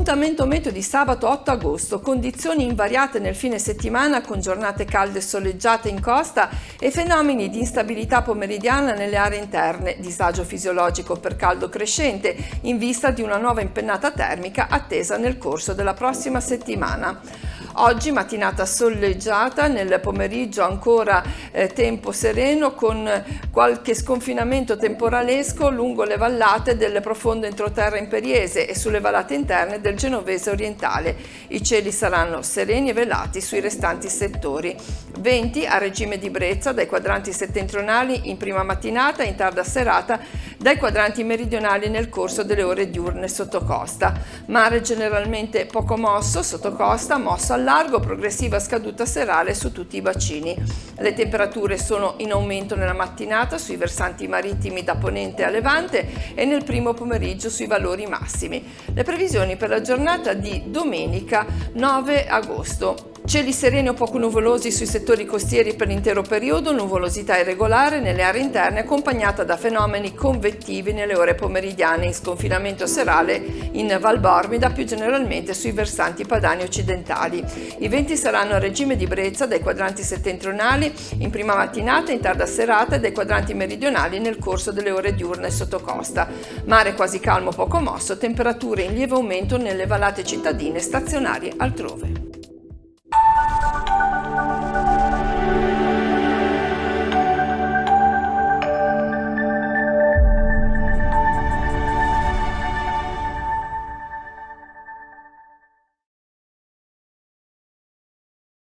Appuntamento meteo di sabato 8 agosto, condizioni invariate nel fine settimana con giornate calde e soleggiate in costa e fenomeni di instabilità pomeridiana nelle aree interne, disagio fisiologico per caldo crescente in vista di una nuova impennata termica attesa nel corso della prossima settimana. Oggi mattinata soleggiata, nel pomeriggio ancora tempo sereno con qualche sconfinamento temporalesco lungo le vallate del profondo entroterra imperiese e sulle vallate interne del genovese orientale. I cieli saranno sereni e velati sui restanti settori. Venti a regime di brezza dai quadranti settentrionali in prima mattinata e in tarda serata dai quadranti meridionali nel corso delle ore diurne sottocosta. Mare generalmente poco mosso, sottocosta mosso al largo, progressiva scaduta serale su tutti i bacini. Le temperature sono in aumento nella mattinata sui versanti marittimi da ponente a levante e nel primo pomeriggio sui valori massimi. Le previsioni per la giornata di domenica 9 agosto. Cieli sereni o poco nuvolosi sui settori costieri per l'intero periodo, nuvolosità irregolare nelle aree interne accompagnata da fenomeni convettivi nelle ore pomeridiane in sconfinamento serale in Val Bormida, più generalmente sui versanti padani occidentali. I venti saranno a regime di brezza dai quadranti settentrionali in prima mattinata e in tarda serata e dai quadranti meridionali nel corso delle ore diurne sottocosta. Mare quasi calmo poco mosso, temperature in lieve aumento nelle vallate cittadine stazionarie altrove.